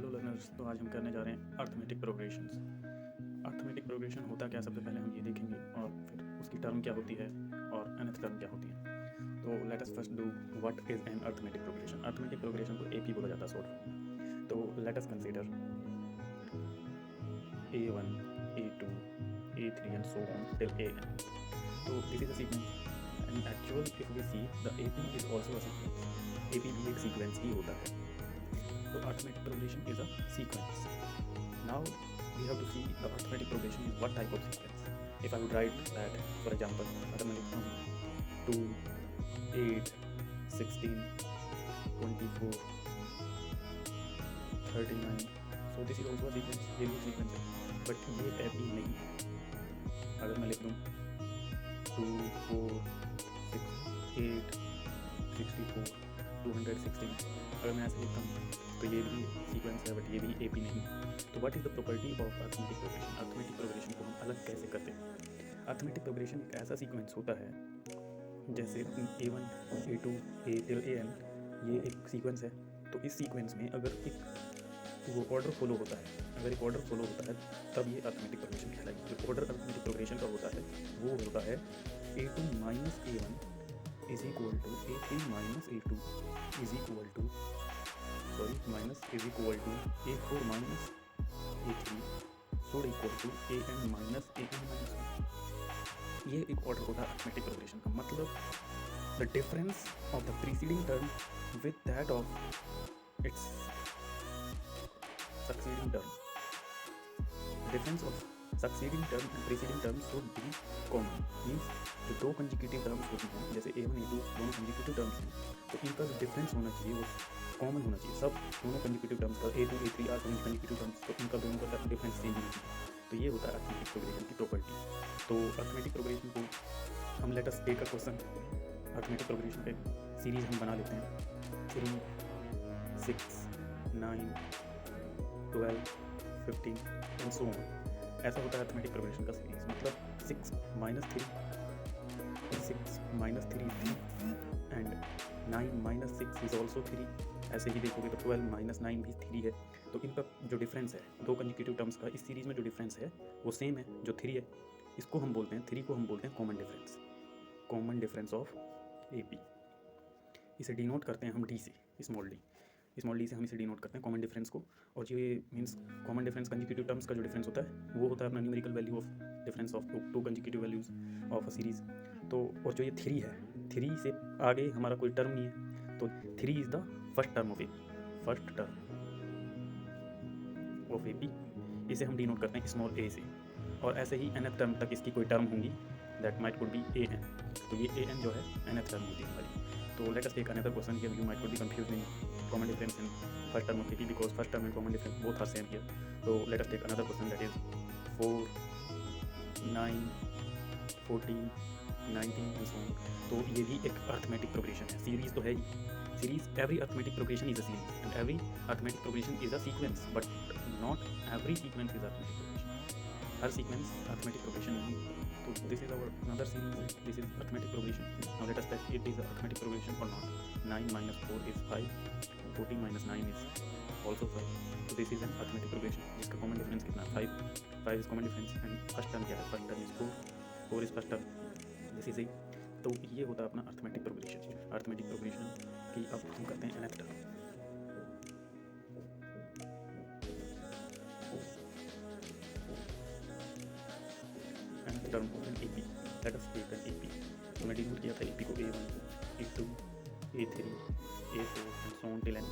Hello learners, तो आज हम करने जा रहे हैं अर्थमेटिक प्रोग्रेशंस। अर्थमेटिक प्रोग्रेशन होता क्या, सबसे पहले हम ये देखेंगे और फिर उसकी टर्म क्या होती है और nth टर्म क्या होती है। तो let us first do what is an arithmetic progression. Arithmetic progression को एपी बोला जाता है शॉर्ट। तो let us consider A1, A2, A3 and so on till AN. तो this is a sequence and actual if we see the AP is also a sequence. AP भी एक sequence ही होता है। So arithmetic progression is a sequence. Now we have to see the arithmetic progression is what type of sequence. If I would write that, for example, अगर मैं लिखता हूँ 2, 8, 16, 24, 39, so this is also a sequence. ये भी sequence है, but ये AP नहीं है। अगर मैं लिख दूँ 2, 4, 6, 8, 64, 216, अगर मैं ऐसे लिखता हूँ तो ये भी सीक्वेंस है, बट ये भी एपी नहीं। तो what is the property of arithmetic progression. Arithmetic progression को हम अलग कैसे करते हैं। अर्थमेटिक प्रोग्रेशन एक ऐसा सीक्वेंस होता है जैसे A1, A2, A till AN, ये एक सीक्वेंस है। तो इस सीक्वेंस में अगर एक वो ऑर्डर फॉलो होता है, अगर एक ऑर्डर फॉलो होता है तब ये अर्थमेटिक प्रोग्रेशन कहलाएगी। जो ऑर्डर अर्थमेटिक प्रोग्रेशन का होता है वो होता है A2 minus A1 is equal to A3 minus A2 is equal to minus is equal to A4 minus A3 so equal to AN minus AN minus 1। ये एक ऑर्डर होता है अर्थमेटिक प्रोग्रेशन का। मतलब the difference of the preceding term with that of its succeeding term. The difference of succeeding term and preceding term should be common. Means जो दो consecutive terms होती हैं, जैसे A1 A2 दोनों कंजिक्यूटिव टर्म्स हैं, तो इनका जो डिफरेंस होना चाहिए वो कॉमन होना चाहिए। सब दोनों कंजिक्यूटिव टर्म्स का A2 A3 are consecutive terms, तो इनका दोनों का डिफरेंस सेम होना चाहिए। तो ये होता है अर्थमेटिक प्रोग्रेशन की प्रॉपर्टी। तो अर्थमेटिक प्रोग्रेशन को हम let us take a question. Arithmetic progression पे सीरीज हम बना लेते हैं 3, 6, 9, 12, 15 एंड सो ऑन। ऐसा होता है अर्थमेटिक प्रोग्रेशन का सीरीज। मतलब 6 minus 3 is 3 and 9 minus 6 is also 3। ऐसे ही देखोगे तो 12 माइनस 9 भी 3 है। तो इनका जो डिफरेंस है दो कंजिक्यूटिव टर्म्स का, इस सीरीज़ में जो डिफरेंस है वो सेम है, जो 3 है। इसको हम बोलते हैं, 3 को हम बोलते हैं common difference, common difference of AP। इसे डिनोट करते हैं हम D से, स्मॉल डी से हम इसे डिनोट करते हैं कॉमन डिफरेंस को। और ये means common difference consecutive terms का जो डिफरेंस होता है वो होता है अपना numerical value of difference of to consecutive values of a series. तो और जो ये 3 है, 3 से आगे हमारा कोई टर्म नहीं है, तो 3 is the first term of AP, first term of AP। इसे हम डिनोट करते हैं स्मॉल a से। और ऐसे ही nth टर्म तक इसकी कोई टर्म होंगी, that might could B AN। तो ये AN जो है nth टर्म होती है हमारी। तो let us take another question here. You might could be confused in common difference in first term of AP because first term and common difference both are same here. तो let us take another question that is 4, 9, 14, 19 and so on. तो ये भी एक arithmetic progression है। Series तो है ही, series, every arithmetic progression is a series and every arithmetic progression is a sequence, but not every sequence is arithmetic progression. Her sequence arithmetic progression नहीं। तो this is our another series, this is arithmetic progression. Now let us check it is a arithmetic progression or not. 9 minus 4 is 5, 14 minus 9 is also 5. So this is an arithmetic progression जिसका common difference कितना है 5, 5 is common difference and first term क्या है, first term is 4, 4 is first term, this is 8। तो ये होता है अपना अर्थमेटिक प्रोग्रेशन। अर्थमेटिक प्रोग्रेशन की अब हम करते हैं nth term. nth term of an AP, let us take an AP। तो मैं डिनोट किया था AP को A1, A2, A3, A4 and so on till AN।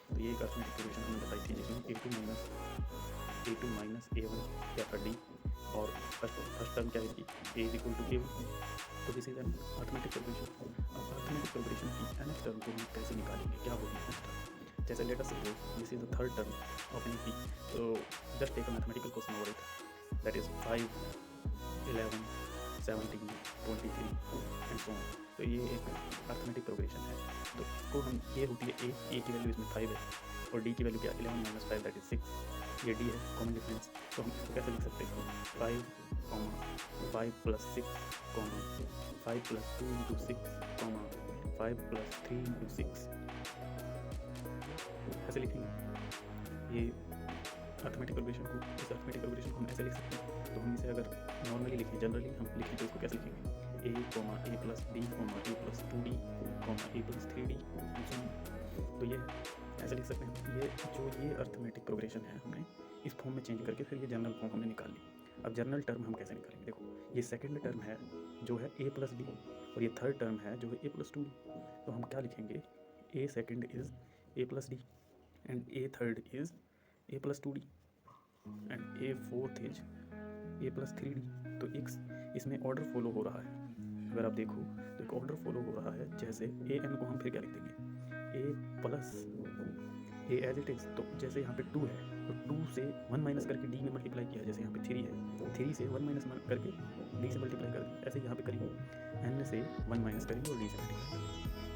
तो ये एक अर्थमेटिक प्रोग्रेशन हमने बताई थी जिसमें A2 माइनस A1 क्या था D, और फर्स्ट टर्म क्या है इसकी A is equal to A1। तो this is an arithmetic progression. अब अर्थमेटिक प्रोग्रेशन की nth टर्म को हम कैसे निकालेंगे, क्या होगी nth टर्म। जैसे let us suppose this is the third term of an AP। तो just take a mathematical question over it, that is 5, 11, 17, 23 and so on. तो ये एक अर्थमेटिक प्रोग्रेशन है। तो इसको हम, ये होती है A की वैल्यू इसमें 5 है और D की वैल्यू क्या 11 माइनस 5 दैट इज 6। ये D है कॉमन डिफरेंस। तो हम इसको कैसे लिख सकते हैं 5, 5 plus 6, 5 plus 2 into 6, 5 plus 3 into 6, ऐसे लिखेंगे। ये अर्थमेटिक प्रोग्रेशन को, इस अर्थमेटिक प्रोग्रेशन को हम ऐसे लिख सकते हैं। तो हम इसे अगर नॉर्मली लिखें, जनरली हम लिखें तो इसको कैसे लिखेंगे, a comma a plus b comma a plus 2d comma a plus 3d। तो ये ऐसे लिख सकते हैं। ये अर्थमेटिक प्रोग्रेशन है, हमने इस फॉर्म में चेंज करके फिर ये जनरल फॉर्म हमने निकाल ली। अब जनरल टर्म हम कैसे निकालेंगे, देखो ये सेकंड टर्म है जो है a प्लस डी, और ये थर्ड टर्म है जो है a प्लस 2d। तो हम क्या लिखेंगे, a second is a plus D and a third is a plus 2d and a fourth is a plus 3d। तो एक इसमें ऑर्डर फॉलो हो रहा है, अगर आप देखो तो एक ऑर्डर फॉलो हो रहा है। जैसे a n को हम फिर क्या लिख देंगे, a plus a as it is. तो जैसे यहाँ पे 2 है तो 2 से 1 माइनस करके d में मल्टीप्लाई किया, जैसे यहाँ पे 3 है, 3 से 1 माइनस करके d से मल्टीप्लाई कर दिया। ऐसे यहाँ पे करेंगे, n से 1 माइनस करेंगे और d से मल्टीप्लाई करेंगे।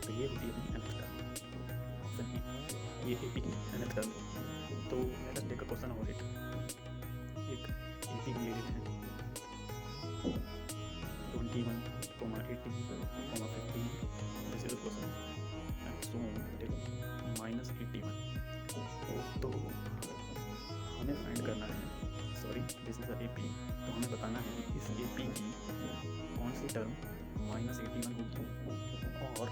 तो ये होती है अपनी nth टर्म, ऑप्शन ए, ये AP की nth टर्म। तो let us take a question about it. एक AP हम ले लेते हैं 21, 18, 15, this is the question and so till -81। तो हमें फाइंड करना है, सॉरी दिस इज AP। तो हमें बताना है इस AP की कौन सी टर्म -81 होगी और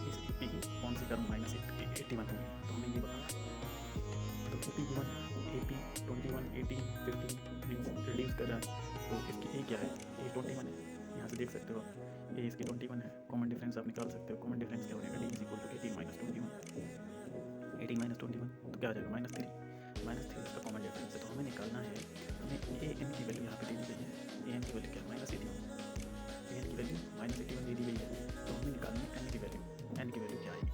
इस AP की कौन सी टर्म -81 होगी। तो हमें ये बताना है। तो AP 1, AP 21, 18, 15 मीन्स रिड्यूस कर रहा है। तो इसकी A क्या है, A 21 है, यहाँ से देख सकते हो A इसकी 21 है। कॉमन डिफरेंस आप निकाल सकते हो। कॉमन डिफरेंस क्या हो जाएगा, D is equal to 18 minus 21, 18 minus 21 तो क्या आ जाएगा -3 इसका कॉमन डिफरेंस है। तो हमें निकालना है, हमें AN की वैल्यू यहाँ पे दे दी गई है। AN की वैल्यू क्या है, -81, AN की वैल्यू -81 दे दी गई है। तो हमें निकालना है N की वैल्यू, N की वैल्यू क्या आएगी।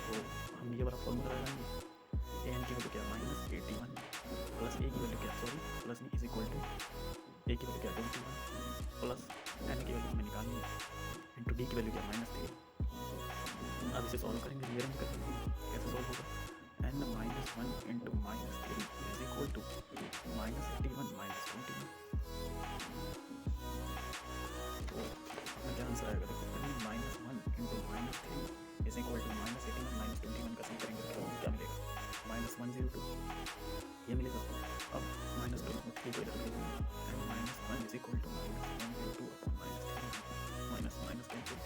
तो हम ये वाला फॉर्मूला लगाएंगे, AN की वैल्यू क्या है -81 प्लस A की वैल्यू क्या, सॉरी प्लस नहीं, इज इक्वल टू A की वैल्यू क्या 21 प्लस N की वैल्यू हमें निकालनी है इंटू D की वैल्यू क्या -3। अब इसे सॉल्व करेंगे, रीअरेंज करेंगे, कैसे सॉल्व होगा, n minus 1 into -3 is equal to -81 minus 21। तो अपना क्या आंसर आएगा, देखो n minus 1 into -3 is equal to -81 minus 21 का सम करेंगे तो क्या मिलेगा, -102 ये मिलेगा। अब -2 3 को इधर ले लेंगे and -1 is equal to -102 upon -3 minus cancel,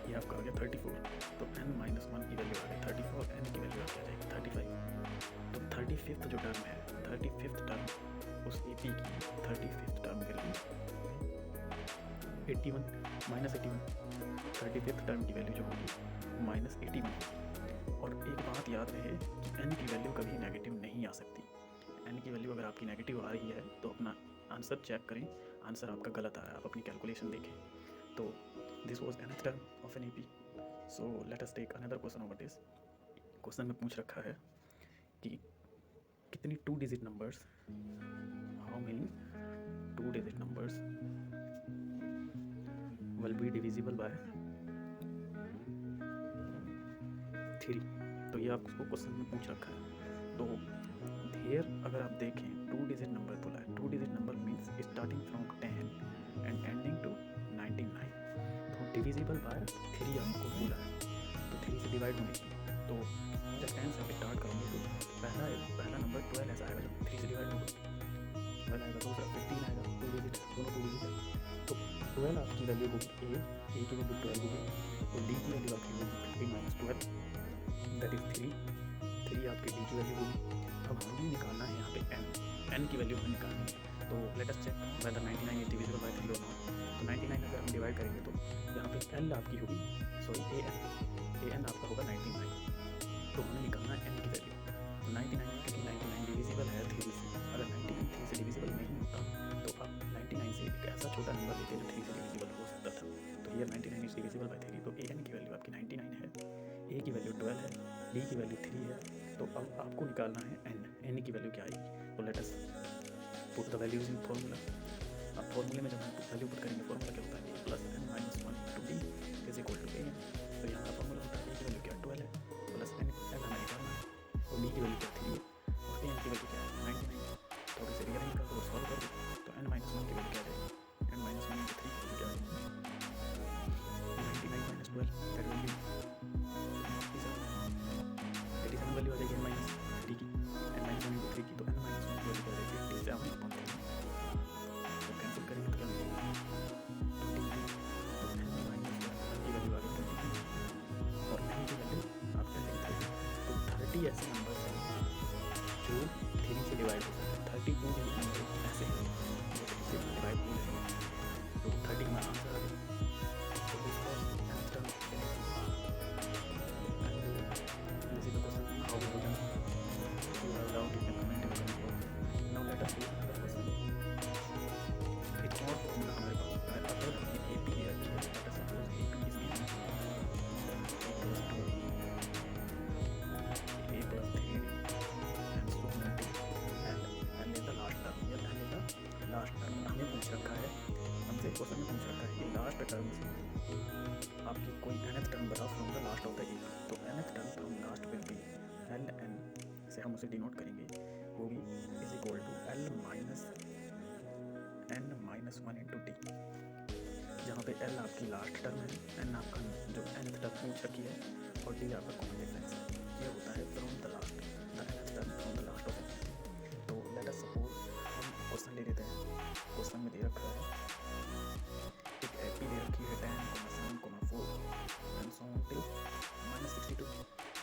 ये आपका आ गया 34। तो n माइनस 1 की वैल्यू आ गई 34, n की वैल्यू क्या जाएगी 35। तो 35th जो टर्म है, 35th टर्म उस AP की 35th term value 81 -81, 35th term की वैल्यू जो होगी -81। और एक बात याद रहे कि n की वैल्यू कभी नेगेटिव नहीं आ सकती। n की वैल्यू अगर आपकी नेगेटिव आ रही है तो अपना आंसर चेक करें, आंसर आपका गलत आ रहा है, आप अपनी कैलकुलेशन देखें। तो this was nth term of an AP। So let us take another question over this. Question में पूछ रखा है कि कितनी 2 digit numbers, how many 2 digit numbers will be divisible by 3। तो ये आपको क्वेश्चन में पूछ रखा है। तो हियर अगर आप देखें 2 डिजिट नंबर बोला है, 2 digit number means starting from 10 and ending to 99। तो डिविजिबल बाय 3 आपको बोला है, तो 3 से डिवाइड होने की। तो जब 10 से आप स्टार्ट करोगे तो पहला नंबर 12 ऐसा आएगा जब 3 से डिवाइड होगा, 12 आएगा, दूसरा 15 आएगा, 2 डिजिट, दोनों 2 डिजिट है। तो 12 आपकी वैल्यू होगी A की वैल्यू 12 होगी, तो D की वैल्यू आपकी होगी 15 माइनस 12 दैट इज 3 आपकी D की वैल्यू होगी। अब हमें निकालना है यहाँ पे n की वैल्यू हमें निकालनी है। तो let us check whether 99 is divisible by 3 और नॉट। तो 99 अगर हम डिवाइड करेंगे तो यहाँ पे L आपकी होगी, सॉरी AN आपका होगा 99। तो हमें निकालना है n की वैल्यू। तो 99 क्योंकि 99 डिविजिबल है 3 से, अगर 99 3 से डिविजिबल नहीं होता तो आप 99 से एक ऐसा छोटा नंबर लेते जो 3 से डिविजिबल हो सकता था। तो ये 99 इज डिविजिबल बाय 3। तो AN की वैल्यू आपकी 99 है, A की वैल्यू 12 है, D की वैल्यू 3 है। तो अब आपको निकालना है n की वैल्यू क्या आएगी। तो let us put the values in formula. अब फॉर्मूले में जब हम वैल्यू पुट करेंगे, फॉर्मूला क्या होता है, a plus n minus 1 to d is equal to AN। तो यहाँ का फॉर्मूला होता है a की वैल्यू क्या 12 है प्लस n हमें निकालना है, और d की वैल्यू क्या 3 है और AN की वैल्यू क्या है 99 है। थोड़ी सी रीअरेंज कर दो, सॉल्व कर दो, तो n माइनस 1 की वैल्यू क्या आ जाएगी, n माइनस 1 इंटू 3 की वैल्यू क्या आ जाएगी 99 minus 12 that will be 87 value आ जाएगी 30 ऐसे नंबर्स हैं जो 3 से डिवाइड हो सकते हैं। 32 भी नंबर ऐसे हैं जो 3 से डिवाइड हो रहे हैं। तो 30 हमारा आंसर आ गया। So this was nth term infinity, and this is the question how we written. If you have doubt, you can comment in the comment box. Now let us do another question. एक और formula हमारे पास होता है अगर हमने AP ले रखी है, let us suppose AP is given a plus 2b, a plus 3d, and so on until and is the last term. या L is the last term. हमें पूछ रखा है, हमसे क्वेश्चन में पूछ रखा है कि लास्ट टर्म से आपकी कोई nth टर्म बताओ from the last of the AP. तो nth term from last will be Ln से हम उसे डिनोट करेंगे, वो भी is equal to L minus n minus 1 into t, जहाँ पे L आपकी लास्ट टर्म है, n आपका जो nth टर्म पूछ रखी है, और टी आपका कॉमन डिफरेंस है. ये होता है from the last, the nth term from the last of AP. तो लेट अस सपोज हम क्वेश्चन ले लेते हैं. क्वेश्चन में दे रखा है एक AP दे रखी है 10, 7, 4 एंड सो ऑन टिल -62.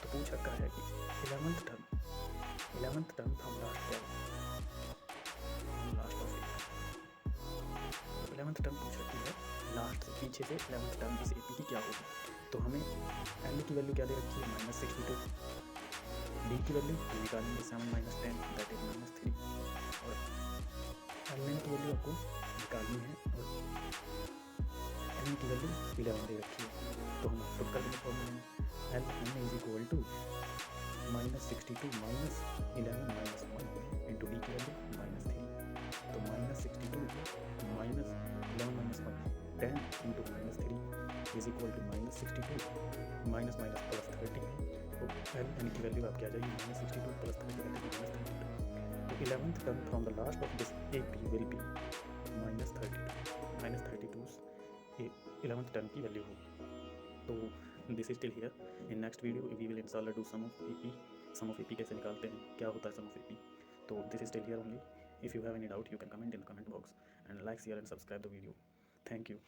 तो पूछ रखा है कि 11th टर्म फ्रॉम लास्ट क्या होगा, last of AP. 11th term पूछ रखी है लास्ट से, पीछे से 11th टर्म इस AP की क्या होगी. तो हमें L की वैल्यू क्या दे रखी है -62, D की वैल्यू निकालेंगे 7 - 10 दैट इज -3, और Ln की वैल्यू आपको निकालनी है, और N की वैल्यू 11 दे रखी है. तो हम पुट कर देंगे फॉर्मूले में Ln is equal to -62 minus 11 minus 1 into d की वैल्यू -3. तो -62 minus 11 minus 1 10 into -3 is equal to -62 minus minus plus 30. तो Ln की वैल्यू आपकी आ जाएगी -62 प्लस 30 दैट इज -32. तो 11th term from the last of this AP will be -32 11th term की value होगी. तो this is still here. In next video we will इंशाल्लाह do sum of AP कैसे निकालते हैं, क्या होता है सम ऑफ AP. तो this is still here only. If you have any doubt, you can comment in the comment box, and like, share and subscribe the video. Thank you.